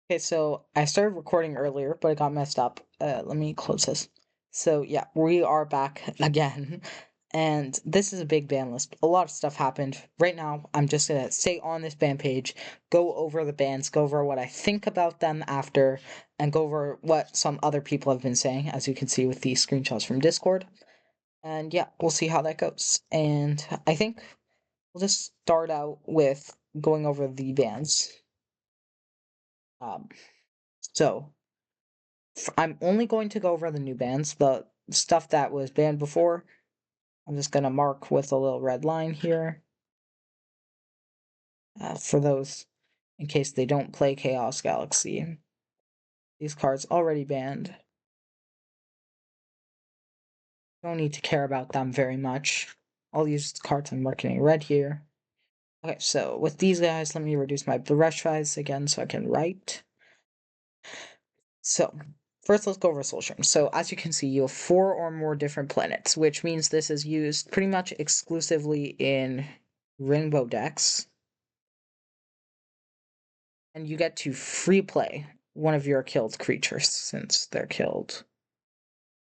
Okay, so I started recording earlier, but it got messed up. Let me close this. So yeah, we are back again. And this is a big ban list. A lot of stuff happened. Right now, I'm just gonna stay on this band page, go over the bands, go over what I think about them after, and go over what some other people have been saying, as you can see with these screenshots from Discord. And yeah, we'll see how that goes. And I think we'll just start out with going over the bands. Um, so I'm only going to go over the new bands, the stuff that was banned before. I'm just going to mark with a little red line here for those in case they don't play Chaos Galaxy. These cards already banned. Don't need to care about them very much. I'll use the cards I'm marking in red here. Okay, so with these guys, let me reduce my brush size again so I can write. So, first let's go over Soul Stream. So, as you can see, you have 4 or more different planets, which means this is used pretty much exclusively in Rainbow decks. And you get to free play one of your killed creatures since they're killed.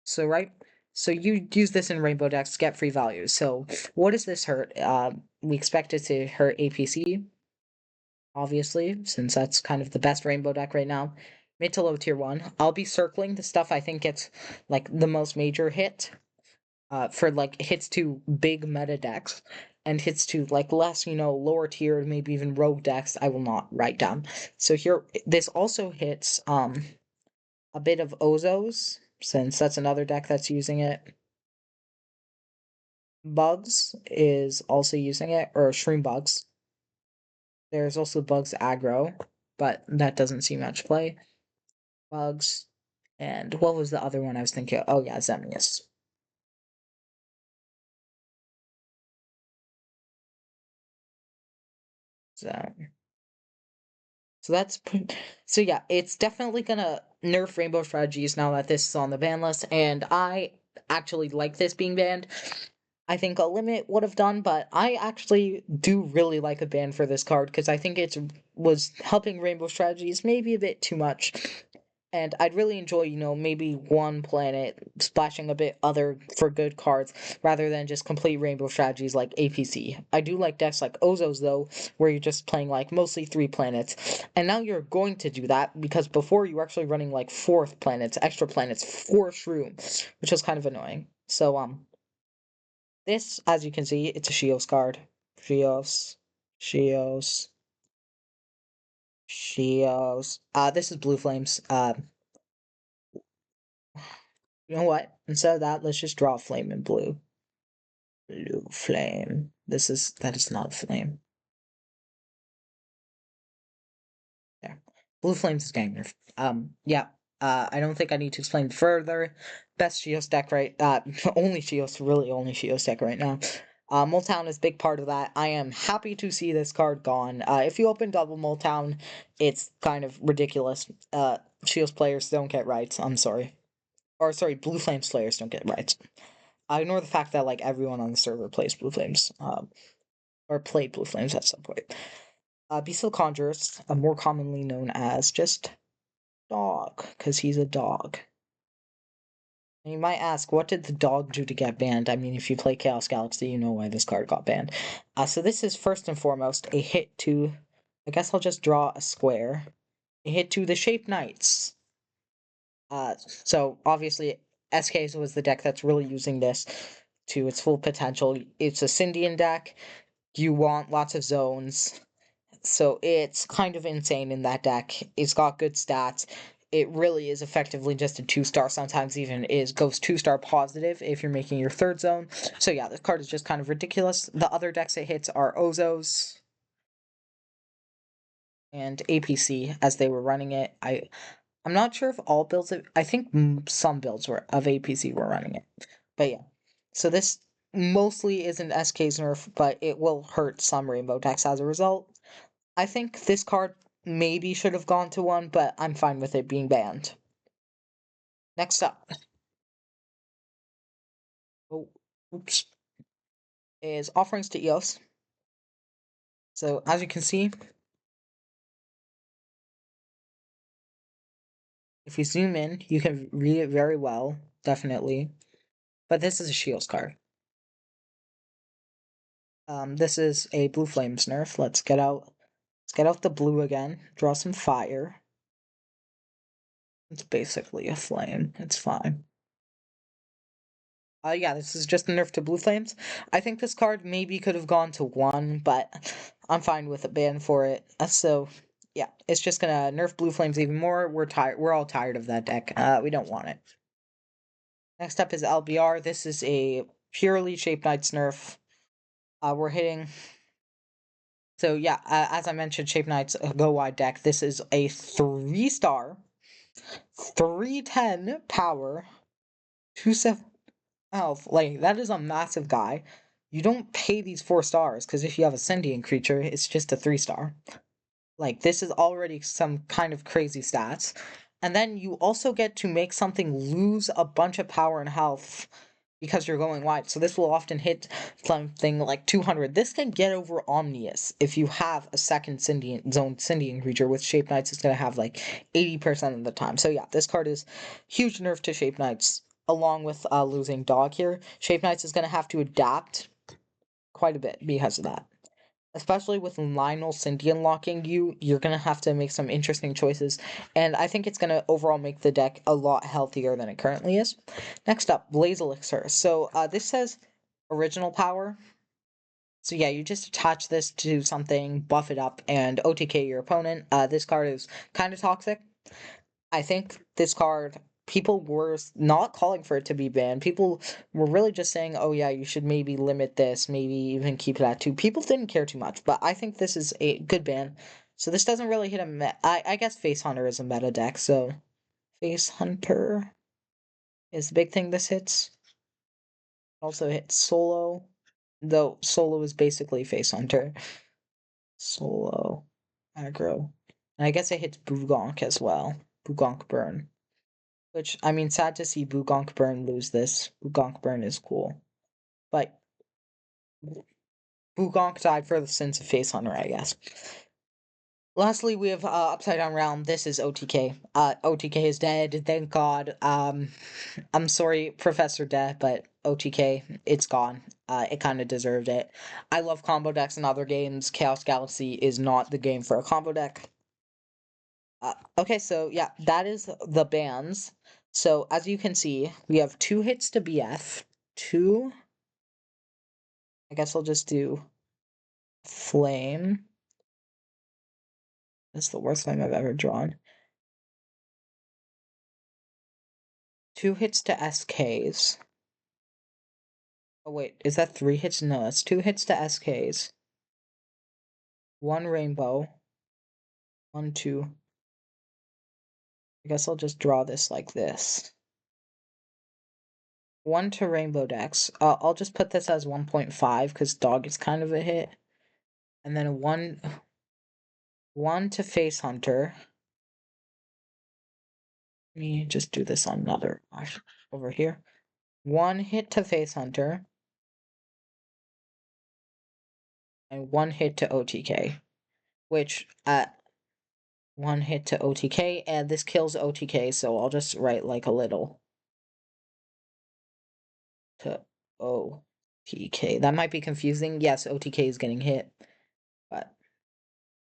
So, right? So you use this in Rainbow decks to get free values. So, what does this hurt? We expect it to hurt APC, obviously, since that's kind of the best Rainbow deck right now. Mid to low tier 1. I'll be circling the stuff I think gets like the most major hit. For like hits to big meta decks and hits to like less, lower tier, maybe even rogue decks, I will not write down. So here, this also hits a bit of Ozos, since that's another deck that's using it. Bugs is also using it, or Shroom Bugs. There's also Bugs aggro, but that doesn't see much play. Bugs, and what was the other one I was thinking? Oh yeah, Zemius. So that's so yeah, it's definitely gonna nerf Rainbow Strategies now that this is on the ban list, and I actually like this being banned. I think a limit would have done, but I actually do really like a ban for this card because I think it was helping Rainbow Strategies maybe a bit too much. And I'd really enjoy, maybe one planet splashing a bit other for good cards rather than just complete Rainbow Strategies like APC. I do like decks like Ozos though, where you're just playing like mostly 3 planets. And now you're going to do that because before you were actually running like 4th planets, extra planets for Shroom, which was kind of annoying. So this, as you can see, it's a Shios card. Shios. Shios. Shios. This is Blue Flames. You know what? Instead of that, let's just draw a flame in blue. Blue flame. That is not a flame. There. Blue flames is getting nerfed. Yeah. I don't think I need to explain further. Best Shios deck right only Shios, really only Shios deck right now. Moltown is a big part of that. I am happy to see this card gone. If you open double Moltown, it's kind of ridiculous. Shios players don't get rights, I'm sorry. Or sorry, Blue Flames players don't get rights. I ignore the fact that like everyone on the server plays Blue Flames, or played Blue Flames at some point. Beastal Conjurers, more commonly known as just dog, because he's a dog. And you might ask, what did the dog do to get banned? I mean, if you play Chaos Galaxy, you know why this card got banned. So this is first and foremost a hit to, I guess I'll just draw a square. A hit to the Shape Knights. So obviously SK's was the deck that's really using this to its full potential. It's a Syndian deck. You want lots of zones. So it's kind of insane in that deck. It's got good stats. It really is effectively just a 2-star, sometimes even goes 2-star positive if you're making your 3rd zone. So yeah, this card is just kind of ridiculous. The other decks it hits are Ozos and APC as they were running it. I'm not sure if all builds I think some builds of APC were running it. But yeah. So this mostly isn't SK's nerf, but it will hurt some rainbow decks as a result. I think this card maybe should have gone to 1, but I'm fine with it being banned. Next up. Oh, oops. Is Offerings to Eos. So as you can see, If we zoom in, you can read it very well, definitely. But this is a Shields card. This is a Blue Flames nerf. Let's get out the blue again. Draw some fire. It's basically a flame. It's fine. Yeah, this is just a nerf to Blue Flames. I think this card maybe could have gone to 1, but I'm fine with a ban for it. So, yeah, it's just gonna nerf Blue Flames even more. We're all tired of that deck. We don't want it. Next up is LBR. This is a purely Shape Knights nerf. We're hitting... So, yeah, as I mentioned, Shape Knights go wide deck. This is a 3-star, 310 power, 2/7 health. Like, that is a massive guy. You don't pay these 4 stars, because if you have a sentient creature, it's just a 3-star. Like, this is already some kind of crazy stats. And then you also get to make something lose a bunch of power and health because you're going wide. So this will often hit something like 200. This can get over Omnius if you have a second sentient creature. With Shape Knights, it's going to have like 80% of the time. So yeah, this card is huge nerf to Shape Knights, along with losing Dog here. Shape Knights is going to have to adapt quite a bit because of that. Especially with Lionel Sentient locking you, you're going to have to make some interesting choices, and I think it's going to overall make the deck a lot healthier than it currently is. Next up, Blaze Elixir. So this says original power. So yeah, you just attach this to something, buff it up, and OTK your opponent. This card is kind of toxic. I think this card, people were not calling for it to be banned. People were really just saying, oh yeah, you should maybe limit this, maybe even keep it at 2. People didn't care too much, but I think this is a good ban. So this doesn't really hit a I guess Face Hunter is a meta deck, so Face Hunter is the big thing this hits. Also hits Solo, though Solo is basically Face Hunter. Solo, aggro. And I guess it hits Bugonk as well. Bugonk Burn. Which, I mean, sad to see Bugonk Burn lose this. Bugonk Burn is cool. But Bugonk died for the sins of Face Hunter, I guess. Lastly, we have Upside Down Realm. This is OTK. OTK is dead, thank God. I'm sorry, Professor Death, but OTK, it's gone. It kind of deserved it. I love combo decks in other games. Chaos Galaxy is not the game for a combo deck. Okay, so yeah, that is the bans. So as you can see, we have 2 hits to BF, 2. I guess I'll just do Flame. That's the worst flame I've ever drawn. 2 hits to SKs. Oh wait, is that 3 hits? No, that's 2 hits to SKs. 1 rainbow. 1, 2. I guess I'll just draw this like this. 1 to rainbow decks. I'll just put this as 1.5 because dog is kind of a hit. And then 1 to face hunter. Let me just do this on another over here. 1 hit to face hunter. And 1 hit to OTK. Which, 1 hit to OTK, and this kills OTK, so I'll just write like a little to OTK. That might be confusing. Yes, OTK is getting hit, but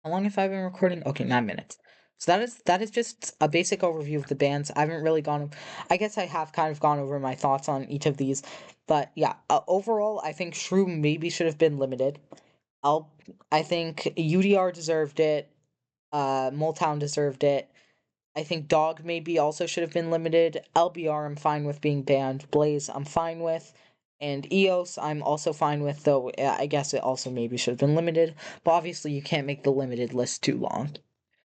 how long have I been recording? Okay, 9 minutes. So that is just a basic overview of the bands. I haven't really gone... I guess I have kind of gone over my thoughts on each of these, but yeah, overall, I think Shrew maybe should have been limited. I think UDR deserved it. Moletown deserved it. I think Dog maybe also should have been limited. LBR I'm fine with being banned. Blaze I'm fine with. And EOS I'm also fine with, though I guess it also maybe should have been limited. But obviously you can't make the limited list too long.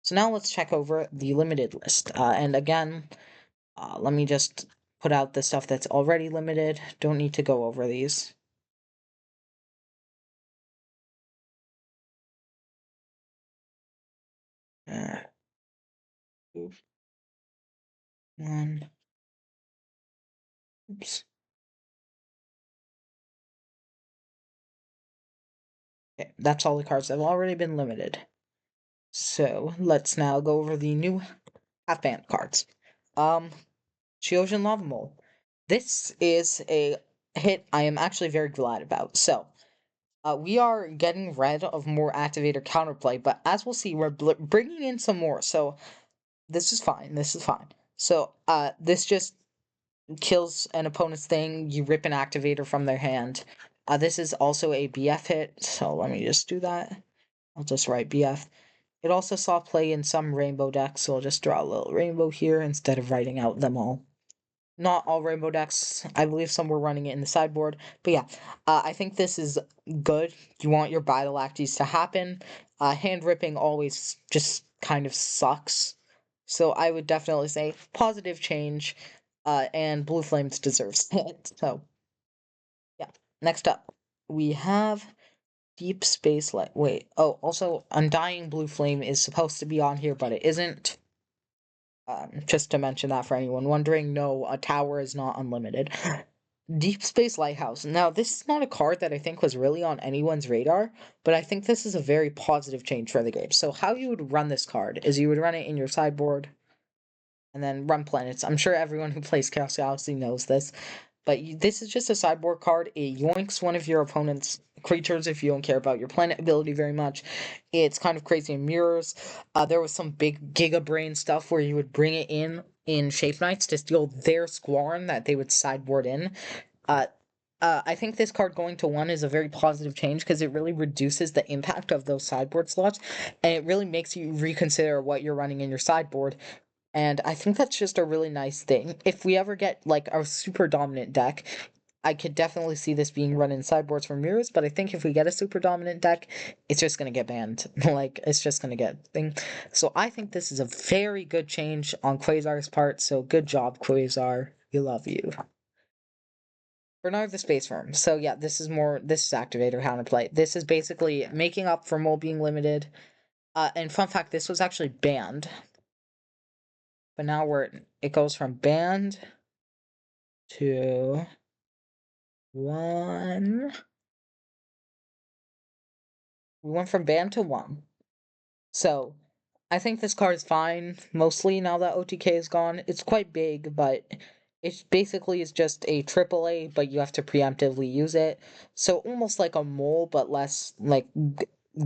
So now let's check over the limited list. And again, let me just put out the stuff that's already limited. Don't need to go over these. One. Oops. Okay, that's all the cards that have already been limited. So let's now go over the new half-band cards. Geogen Lava Mole. This is a hit I am actually very glad about. So, we are getting rid of more activator counterplay, but as we'll see, we're bringing in some more. So, this is fine. This is fine. So, this just kills an opponent's thing. You rip an activator from their hand. This is also a BF hit. So, let me just do that. I'll just write BF. It also saw play in some rainbow decks, so I'll just draw a little rainbow here instead of writing out them all. Not all rainbow decks. I believe some were running it in the sideboard. But yeah, I think this is good. You want your battle acties to happen. Hand ripping always just kind of sucks. So I would definitely say positive change. And Blue Flames deserves it. So yeah. Next up, we have Deep Space Light. Wait. Oh, also, Undying Blue Flame is supposed to be on here, but it isn't. Just to mention that for anyone wondering, no, a tower is not unlimited. Deep Space Lighthouse. Now, this is not a card that I think was really on anyone's radar, but I think this is a very positive change for the game. So how you would run this card is you would run it in your sideboard, and then run planets. I'm sure everyone who plays Chaos Galaxy knows this, but this is just a sideboard card. It yoinks one of your opponent's creatures if you don't care about your planet ability very much. It's kind of crazy in mirrors. There was some big Giga Brain stuff where you would bring it in Shape Knights to steal their Squarn that they would sideboard in. I think this card going to 1 is a very positive change because it really reduces the impact of those sideboard slots, and it really makes you reconsider what you're running in your sideboard. And I think that's just a really nice thing. If we ever get like a super dominant deck, I could definitely see this being run in sideboards for mirrors, but I think if we get a super dominant deck, it's just gonna get banned. Like, it's just gonna get thing. So I think this is a very good change on Quasar's part, so good job, Quasar. We love you. Bernard the Space Worm. So yeah, this is activator counterplay. This is basically making up for Mole being limited. And fun fact, this was actually banned. But now it goes from banned to 1. We went from banned to 1. So I think this card is fine, mostly now that OTK is gone. It's quite big, but it basically is just a AAA, but you have to preemptively use it. So almost like a mole, but less like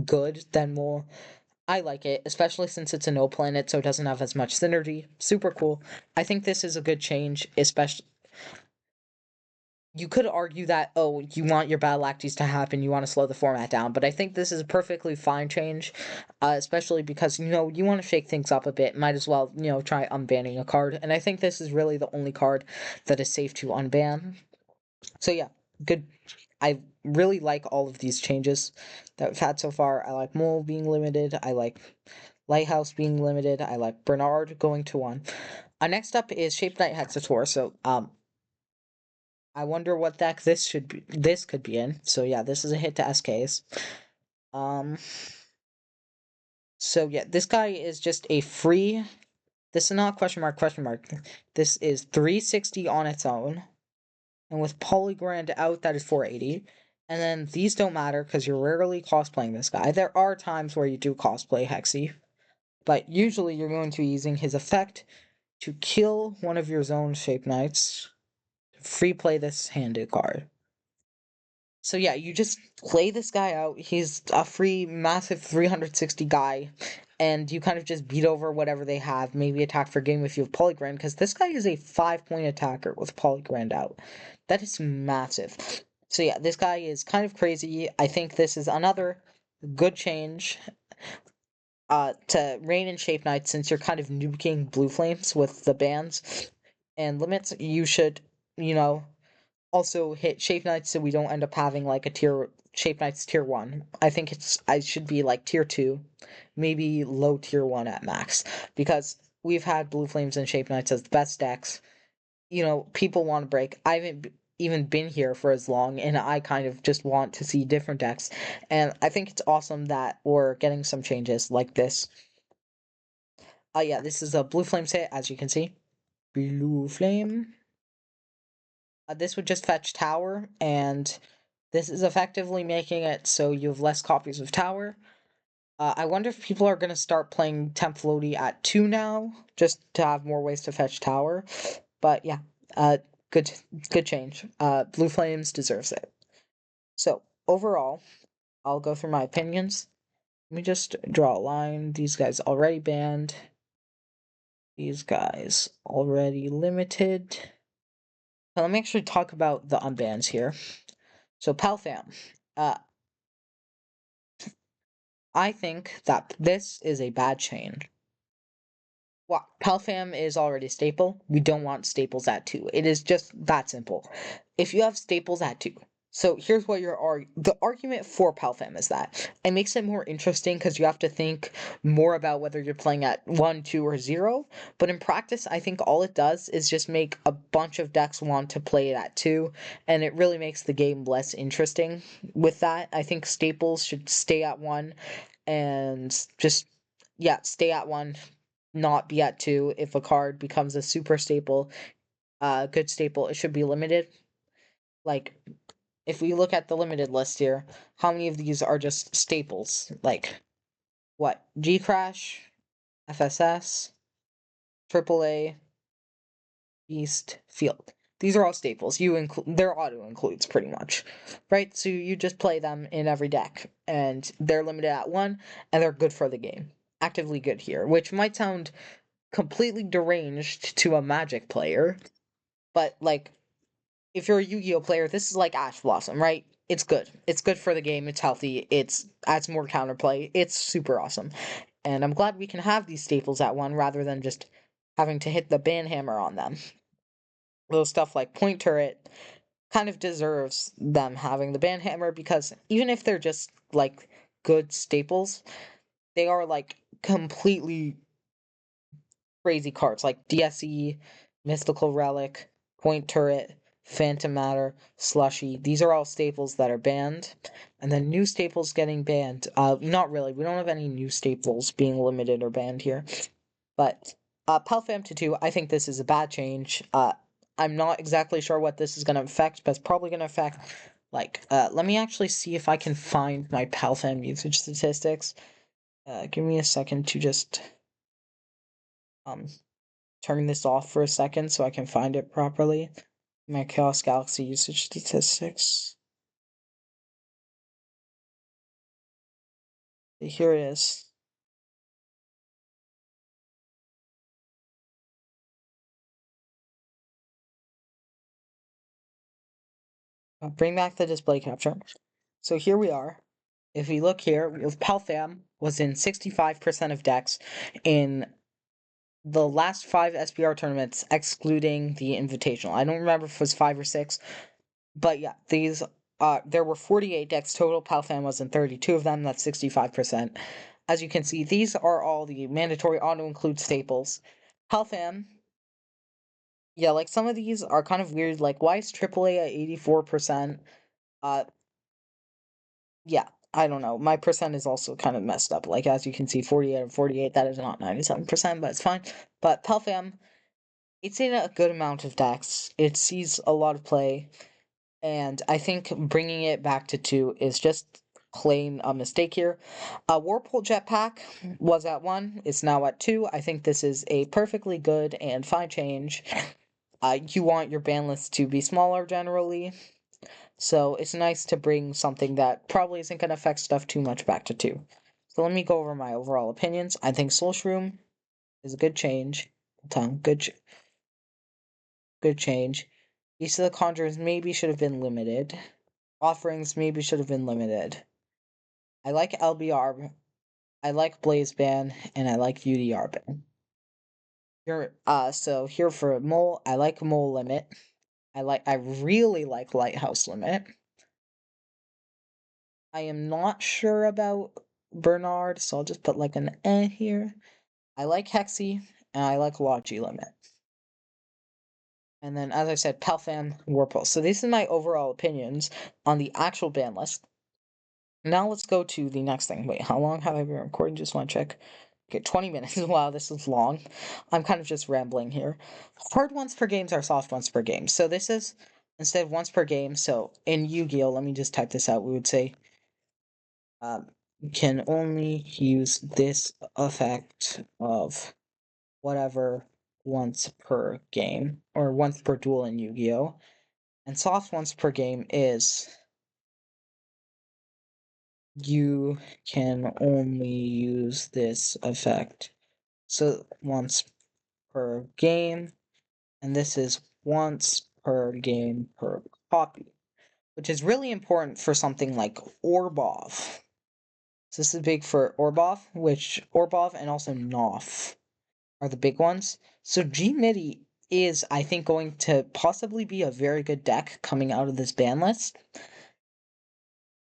good than mole. I like it, especially since it's a no planet, so it doesn't have as much synergy. Super cool. I think this is a good change, especially. You could argue that, oh, you want your battle acties to happen, you want to slow the format down, but I think this is a perfectly fine change, especially because, you want to shake things up a bit, might as well, try unbanning a card, and I think this is really the only card that is safe to unban. So yeah, good. I really like all of these changes that we've had so far. I like Mole being limited, I like Lighthouse being limited, I like Bernard going to 1. Next up is Shape Knight Hexator, so, I wonder what deck this could be in. So yeah, this is a hit to SKs. So yeah, this guy is just a free. This is not question mark. This is 360 on its own, and with Polygrand out, that is 480. And then these don't matter because you're rarely cosplaying this guy. There are times where you do cosplay Hexy, but usually you're going to be using his effect to kill one of your zone Shape Knights. Free play this handed card. So yeah, you just play this guy out. He's a free, massive 360 guy, and you kind of just beat over whatever they have. Maybe attack for game if you have Polygrand, because this guy is a 5-point attacker with Polygrand out. That is massive. So yeah, this guy is kind of crazy. I think this is another good change to Rain and Shape Knight, since you're kind of nuking Blue Flames with the bans and limits. You should, also hit Shape Knights so we don't end up having like a Shape Knights tier 1. I think I should be like tier 2, maybe low tier 1 at max, because we've had Blue Flames and Shape Knights as the best decks. People want to break. I haven't even been here for as long, and I kind of just want to see different decks, and I think it's awesome that we're getting some changes like this. Yeah, this is a Blue Flames hit, as you can see. Blue Flame. This would just fetch Tower, and this is effectively making it so you have less copies of Tower. I wonder if people are gonna start playing Temp Floaty at 2 now, just to have more ways to fetch tower. But yeah, uh, good good change. Blue Flames deserves it. So overall, I'll go through my opinions. Let me just draw a line. These guys already banned. These guys already limited. Now let me actually talk about the unbans here. So Palfam. I think that this is a bad change. Well, Palfam is already a staple. We don't want staples at 2. It is just that simple. If you have staples at 2, so here's what the argument for Palfam is that it makes it more interesting because you have to think more about whether you're playing at 1, 2, or 0. But in practice, I think all it does is just make a bunch of decks want to play it at 2, and it really makes the game less interesting with that. I think staples should stay at 1 and just, yeah, stay at 1, not be at 2. If a card becomes a super staple, good staple, it should be limited. Like, if we look at the limited list here, how many of these are just staples? Like, what? G Crash, FSS, AAA, Beast, Field. These are all staples. Their auto includes pretty much, right? So you just play them in every deck, and they're limited at 1, and they're good for the game. Actively good here, which might sound completely deranged to a Magic player, but like, if you're a Yu-Gi-Oh player, this is like Ash Blossom, right? It's good. It's good for the game. It's healthy. It's adds more counterplay. It's super awesome, and I'm glad we can have these staples at 1 rather than just having to hit the ban hammer on them. Little stuff like Point Turret kind of deserves them having the ban hammer because even if they're just like good staples, they are like completely crazy cards like DSE, Mystical Relic, Point Turret, Phantom Matter, Slushy. These are all staples that are banned. And then new staples getting banned. Not really. We don't have any new staples being limited or banned here. But Palfam to 2, I think this is a bad change. I'm not exactly sure what this is going to affect, but it's probably going to affect, like, let me actually see if I can find my Palfam usage statistics. Give me a second to just turn this off for a second so I can find it properly. My Chaos Galaxy usage statistics. Here it is. I'll bring back the display capture. So here we are. If we look here, Palfam was in 65% of decks in the last 5 SBR tournaments, excluding the Invitational. I don't remember if it was 5 or 6, but yeah, these there were 48 decks total. Palfam was in 32 of them. That's 65%. As you can see, these are all the mandatory auto-include staples. Palfam, yeah, like some of these are kind of weird. Like, why is AAA at 84%? Uh, yeah, I don't know. My percent is also kind of messed up. Like, as you can see, 48 and 48, that is not 97%, but it's fine. But Palfam, it's in a good amount of decks. It sees a lot of play, and I think bringing it back to 2 is just plain a mistake here. Warpole Jetpack was at 1, it's now at 2. I think this is a perfectly good and fine change. You want your ban list to be smaller generally, so it's nice to bring something that probably isn't going to affect stuff too much back to 2. So let me go over my overall opinions. I think Soul Shroom is a good change. Good change. Beast of the Conjurers maybe should have been limited. Offerings maybe should have been limited. I like LBR, I like Blaze Ban, and I like UDR Ban. Here, so here for Mole, I like Mole Limit. I really like Lighthouse Limit. I am not sure about Bernard, so I'll just put like an here. I like Hexy, and I like Logi Limit. And then, as I said, Palfam, Warpole. So these are my overall opinions on the actual ban list. Now let's go to the next thing. Wait, how long have I been recording? Just want to check. Okay, 20 minutes. Wow, this is long. I'm kind of just rambling here. Hard ones per games are soft ones per game. So this is, instead of once per game, so in Yu-Gi-Oh, let me just type this out. We would say can only use this effect of whatever once per game, or once per duel in Yu-Gi-Oh! And soft once per game is you can only use this effect. So once per game, and this is once per game per copy, which is really important for something like Orbov. So this is big for Orbov, which Orbov and also Noff are the big ones. So G-MIDI is, I think, going to possibly be a very good deck coming out of this ban list.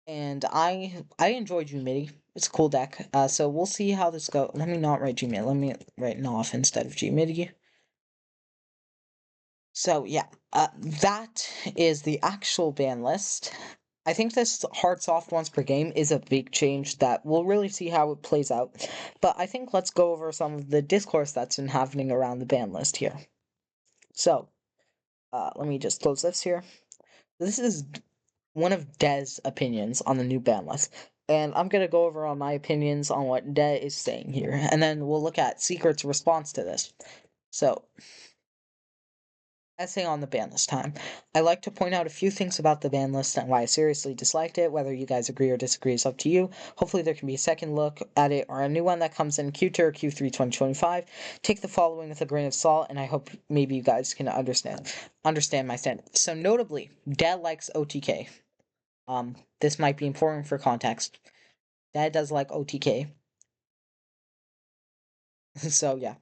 And I enjoy G-MIDI. It's a cool deck. So we'll see how this goes. Let me not write G-MIDI. Let me write Noff instead of G-MIDI. So yeah, that is the actual ban list. I think this hard soft once per game is a big change that we'll really see how it plays out. But I think let's go over some of the discourse that's been happening around the ban list here. So, let me just close this here. This is one of Dez's opinions on the new ban list. And I'm going to go over on my opinions on what Dez is saying here. And then we'll look at Secret's response to this. So, essay on the ban list time. I like to point out a few things about the ban list and why I seriously disliked it. Whether you guys agree or disagree is up to you. Hopefully there can be a second look at it or a new one that comes in Q2 or Q3 2025. Take the following with a grain of salt, and I hope maybe you guys can understand my stand. So notably, Dad likes OTK. This might be important for context. Dad does like OTK. So yeah.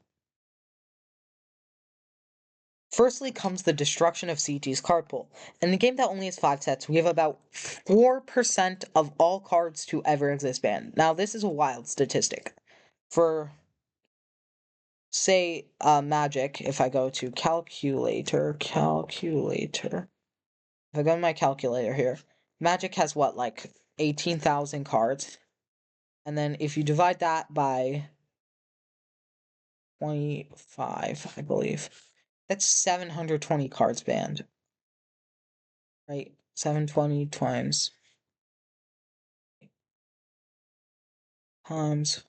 Firstly comes the destruction of CG's card pool. In the game that only has 5 sets, we have about 4% of all cards to ever exist banned. Now, this is a wild statistic. For, say, Magic, if I go to calculator, if I go to my calculator here, Magic has what, like 18,000 cards? And then if you divide that by 25, I believe, that's 720 cards banned. Right? 720 times 0.0.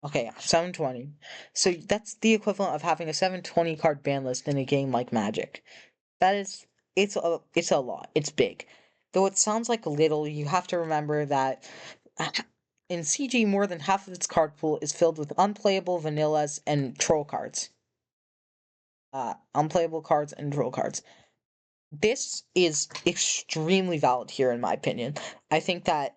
Okay, 720. So that's the equivalent of having a 720 card ban list in a game like Magic. That is, it's a lot. It's big. Though it sounds like little, you have to remember that in CG, more than half of its card pool is filled with unplayable vanillas and troll cards. Unplayable cards and troll cards. This is extremely valid here, in my opinion. I think that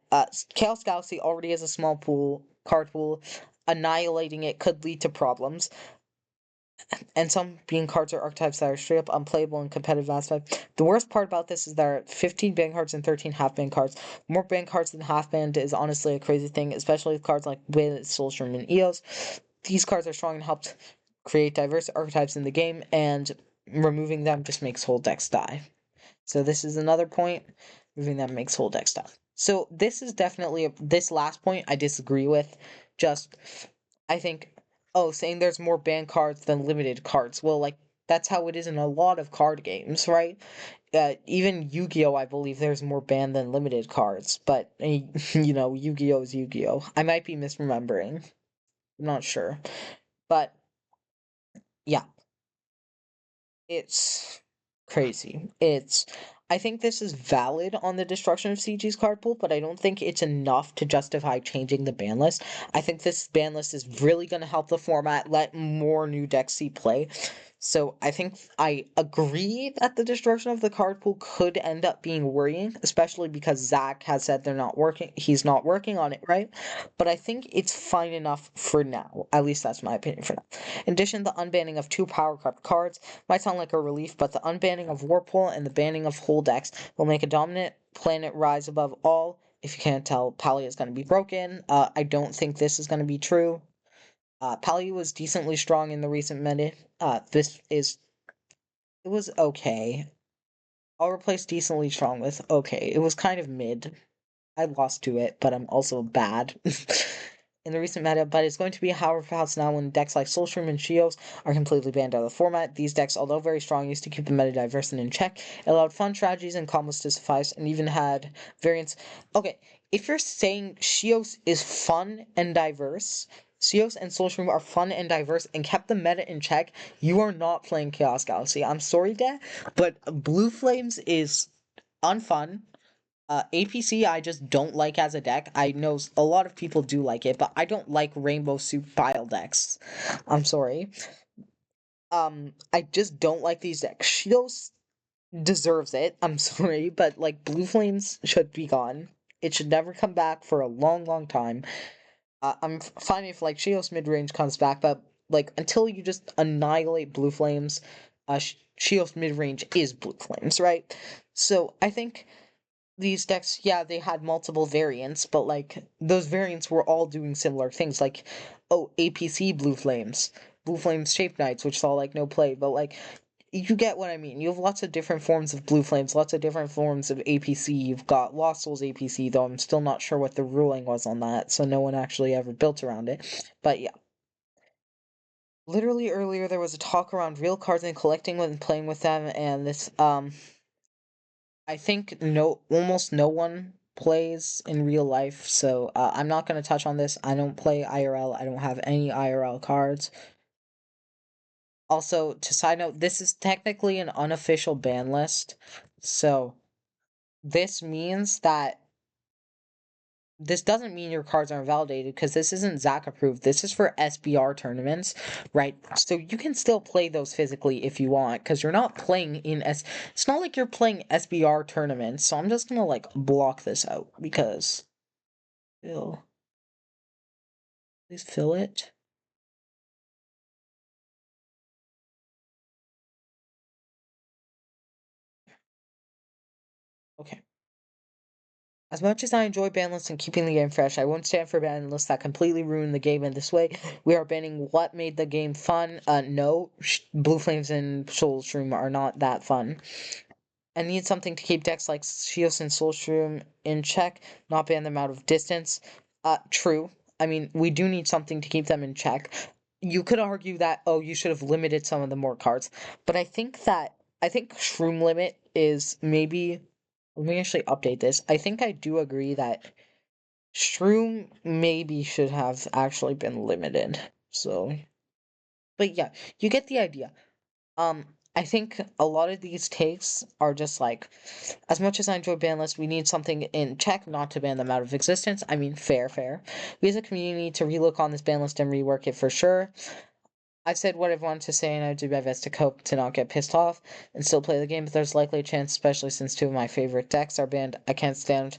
Chaos Galaxy already has a small card pool. Annihilating it could lead to problems. And some being cards or archetypes that are straight up unplayable in competitive aspect. The worst part about this is there are 15 banned cards and 13 half-banned cards. More banned cards than half-banned is honestly a crazy thing, especially with cards like Wiz, Soulstrom, and Eos. These cards are strong and helped create diverse archetypes in the game, and removing them just makes whole decks die. So this is another point. Moving them makes whole deck stuff. So this is definitely this last point I disagree with. Just I think saying there's more banned cards than limited cards. Well, like that's how it is in a lot of card games, right? Even Yu-Gi-Oh, I believe there's more banned than limited cards. But Yu-Gi-Oh is Yu-Gi-Oh. I might be misremembering. I'm not sure. But yeah, it's crazy. I think this is valid on the destruction of CG's card pool, but I don't think it's enough to justify changing the ban list. I think this ban list is really going to help the format, let more new decks see play. So I think I agree that the destruction of the card pool could end up being worrying, especially because Zach has said he's not working on it, right? But I think it's fine enough for now. At least that's my opinion for now. In addition, the unbanning of 2 power corrupt cards might sound like a relief, but the unbanning of Warpool and the banning of whole decks will make a dominant planet rise above all. If you can't tell, Pally is going to be broken. I don't think this is going to be true. Pally was decently strong in the recent meta. It was okay. I'll replace decently strong with okay. It was kind of mid. I lost to it, but I'm also bad. in the recent meta, but it's going to be a powerhouse now when decks like Soulstream and Shios are completely banned out of the format. These decks, although very strong, used to keep the meta diverse and in check. It allowed fun strategies and combos to suffice, and even had variants. Okay, if you're saying Shios is fun and diverse, Shios and Soulstream are fun and diverse and kept the meta in check, you are not playing Chaos Galaxy. I'm sorry, Dad, but Blue Flames is unfun. APC I just don't like as a deck. I know a lot of people do like it, but I don't like Rainbow Soup Bile decks. I'm sorry. I just don't like these decks. Shios deserves it. I'm sorry, but like Blue Flames should be gone. It should never come back for a long, long time. I'm fine if like Shios mid range comes back, but like until you just annihilate Blue Flames, Shios mid range is Blue Flames, right? So I think these decks, yeah, they had multiple variants, but like those variants were all doing similar things. Like, oh, APC Blue Flames Shape Knights, which saw like no play, but like you get what I mean. You have lots of different forms of Blue Flames, lots of different forms of APC. You've got Lost Souls APC, though I'm still not sure what the ruling was on that, so no one actually ever built around it. But yeah. Literally earlier there was a talk around real cards and collecting and playing with them, and this I think almost no one plays in real life, so I'm not going to touch on this. I don't play IRL. I don't have any IRL cards. Also, to side note, this is technically an unofficial ban list, so this means that this doesn't mean your cards aren't validated because this isn't Zach approved. This is for SBR tournaments, right? So you can still play those physically if you want because you're not playing in It's not like you're playing SBR tournaments. So I'm just gonna like block this out because please fill it. Okay. As much as I enjoy ban lists and keeping the game fresh, I won't stand for ban lists that completely ruin the game in this way. We are banning what made the game fun. No, Blue Flames and Soulstream are not that fun. I need something to keep decks like Shios and Soulstream in check, not ban them out of distance. True. I mean, we do need something to keep them in check. You could argue that, oh, you should have limited some of the more cards. But I think Shroom Limit is maybe let me actually update this. I think I do agree that Shroom maybe should have actually been limited. So, but yeah, you get the idea. I think a lot of these takes are just like, as much as I enjoy ban lists, we need something in check not to ban them out of existence. I mean, fair. We as a community need to relook on this ban list and rework it for sure. I've said what I've wanted to say, and I do my best to cope to not get pissed off and still play the game, but there's likely a chance, especially since two of my favorite decks are banned. I can't stand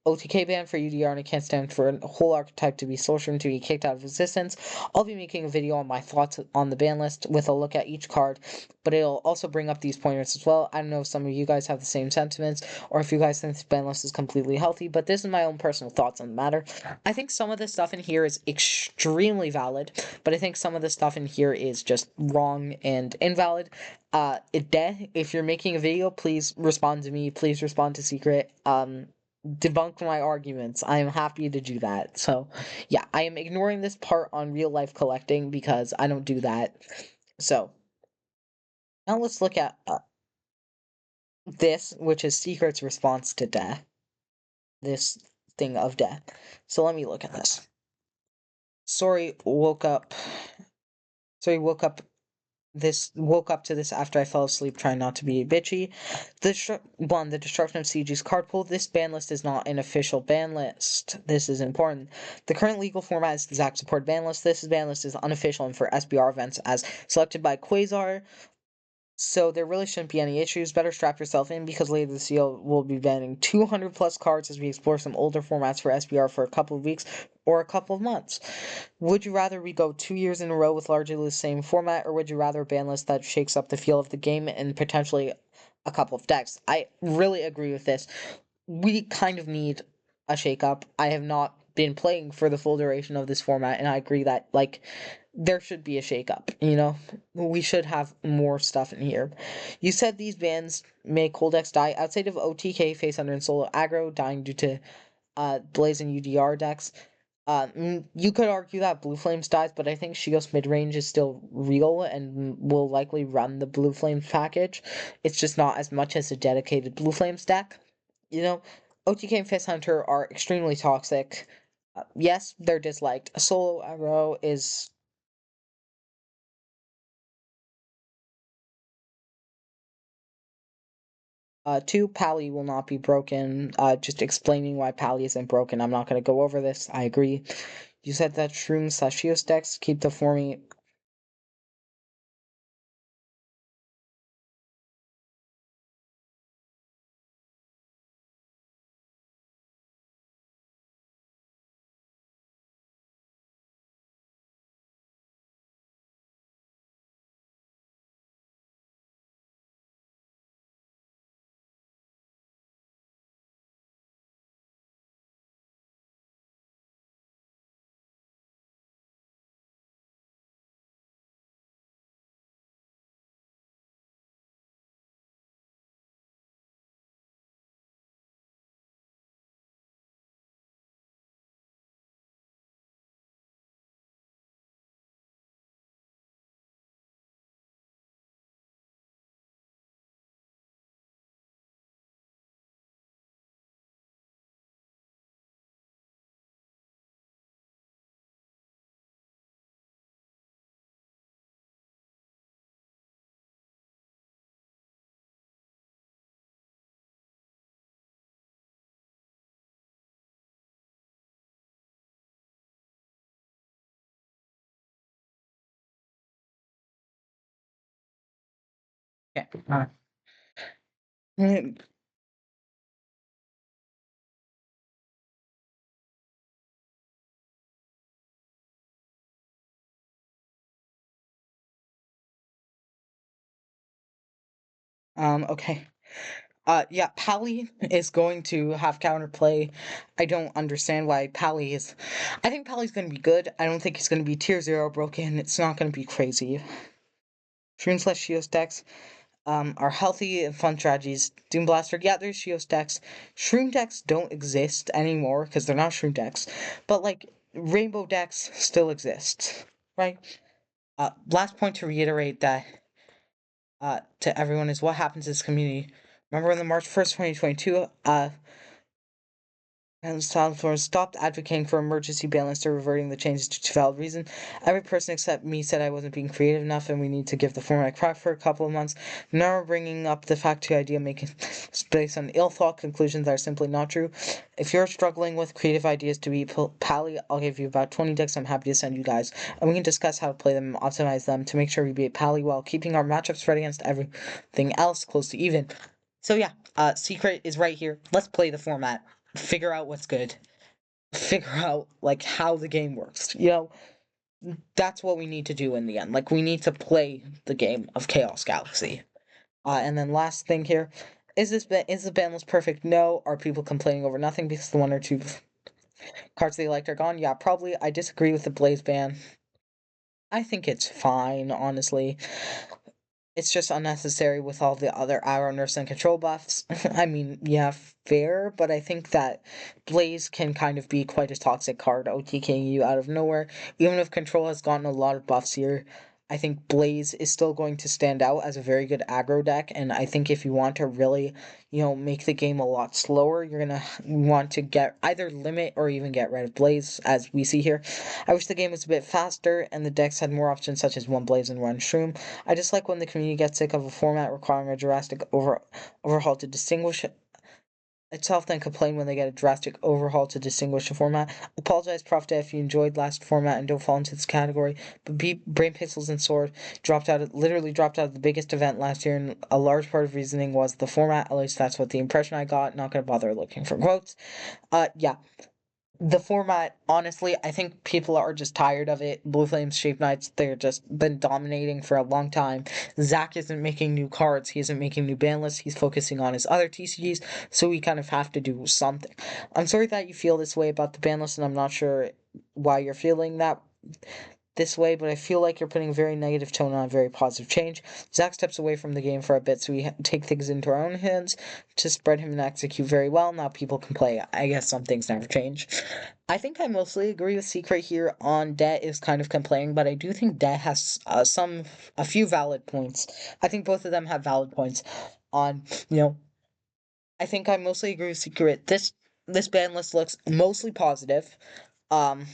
OTK ban for UDR, and I can't stand for a whole archetype to be Soulstream to be kicked out of existence. I'll be making a video on my thoughts on the ban list with a look at each card, but it'll also bring up these pointers as well. I don't know if some of you guys have the same sentiments, or if you guys think this ban list is completely healthy, but this is my own personal thoughts on the matter. I think some of the stuff in here is extremely valid, but I think some of the stuff in here is just wrong and invalid. If you're making a video, please respond to me. Please respond to Secret. Debunk my arguments. I am happy to do that. So, yeah, I am ignoring this part on real life collecting because I don't do that. So, now let's look at this, which is Secret's response to death. This thing of death. So, let me look at this. Sorry, woke up woke up to this after I fell asleep trying not to be bitchy. The destruction of CG's card pool. This ban list is not an official ban list. This is important. The current legal format is the Zack support ban list. This ban list is unofficial and for SBR events as selected by Quasar. So there really shouldn't be any issues. Better strap yourself in because later this year we'll be banning 200 plus cards as we explore some older formats for SBR for a couple of weeks or a couple of months. Would you rather we go 2 years in a row with largely the same format, or would you rather a ban list that shakes up the feel of the game and potentially a couple of decks? I really agree with this. We kind of need a shake-up. I have not been playing for the full duration of this format, and I agree that, like, there should be a shake-up, you know? We should have more stuff in here. You said these bans make cold decks die outside of OTK, Face Under, and Solo Aggro, dying due to Blaze and UDR decks. You could argue that Blue Flames dies, but I think Shios mid range is still real and will likely run the Blue Flames package. It's just not as much as a dedicated Blue Flames deck. You know, OTK and Fist Hunter are extremely toxic. Yes, they're disliked. A solo aggro is. Two, Pally will not be broken. Just explaining why Pally isn't broken. I'm not going to go over this. I agree. You said that Shroom slash Shios decks keep the forming. Yeah. Okay. Yeah, Pally is going to have counterplay. I don't understand why Pally is. I think Pally's going to be good. I don't think he's going to be tier 0 broken. It's not going to be crazy. Shroom slash Shios decks are healthy and fun strategies. Doom Blaster, yeah, there's Shios decks. Shroom decks don't exist anymore because they're not Shroom decks. But, like, Rainbow decks still exist, right? Last point to reiterate that to everyone is what happens in this community. Remember on the March 1st, 2022, and Salvatore stopped advocating for emergency balance or reverting the changes to valid reason. Every person except me said I wasn't being creative enough and we need to give the format crack for a couple of months. Now we're bringing up the fact to idea making based on ill-thought conclusions that are simply not true. If you're struggling with creative ideas to beat Pally, I'll give you about 20 decks I'm happy to send you guys, and we can discuss how to play them and optimize them to make sure we beat Pally while keeping our matchup spread against everything else close to even. So yeah, secret is right here. Let's play the format. Figure out what's good. Figure out like how the game works. That's what we need to do in the end. Like we need to play the game of Chaos Galaxy. And then last thing here, is the ban list perfect? No. Are people complaining over nothing because the one or two cards they liked are gone? Yeah, probably. I disagree with the Blaze ban. I think it's fine, honestly. It's just unnecessary with all the other Arrow Nurse and control buffs. I mean, yeah, fair, but I think that Blaze can kind of be quite a toxic card, OTKing you out of nowhere. Even if control has gotten a lot of buffs here, I think Blaze is still going to stand out as a very good aggro deck, and I think if you want to really, make the game a lot slower, you're gonna want to get either limit or even get rid of Blaze, as we see here. I wish the game was a bit faster and the decks had more options such as one Blaze and one Shroom. I just like when the community gets sick of a format requiring a drastic overhaul to distinguish itself, then complain when they get a drastic overhaul to distinguish the format. Apologize, Prof. Dev, if you enjoyed last format and don't fall into this category. But Brain Pixels and Sword literally dropped out of the biggest event last year, and a large part of reasoning was the format. At least that's what the impression I got. Not gonna bother looking for quotes. Yeah, the format, honestly, I think people are just tired of it. Blue Flames, Shape Knights, they're just been dominating for a long time. Zach isn't making new cards, he isn't making new ban lists, he's focusing on his other TCGs, so we kind of have to do something. I'm sorry that you feel this way about the ban list, and I'm not sure why you're feeling that this way, but I feel like you're putting a very negative tone on a very positive change. Zach steps away from the game for a bit, so we take things into our own hands to spread him and execute very well. Now people can play. I guess some things never change. I think I mostly agree with Secret here on Det is kind of complaining, but I do think Det has a few valid points. I think both of them have valid points on, I think I mostly agree with Secret. This ban list looks mostly positive. Um,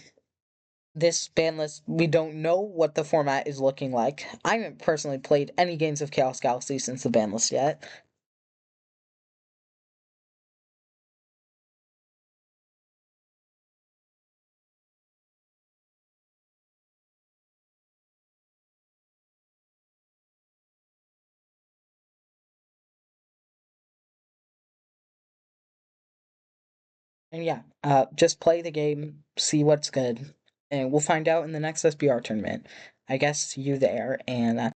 this ban list, we don't know what the format is looking like. I haven't personally played any games of Chaos Galaxy since the ban list yet. And yeah, just play the game, see what's good, and we'll find out in the next SBR tournament. I guess see you there, and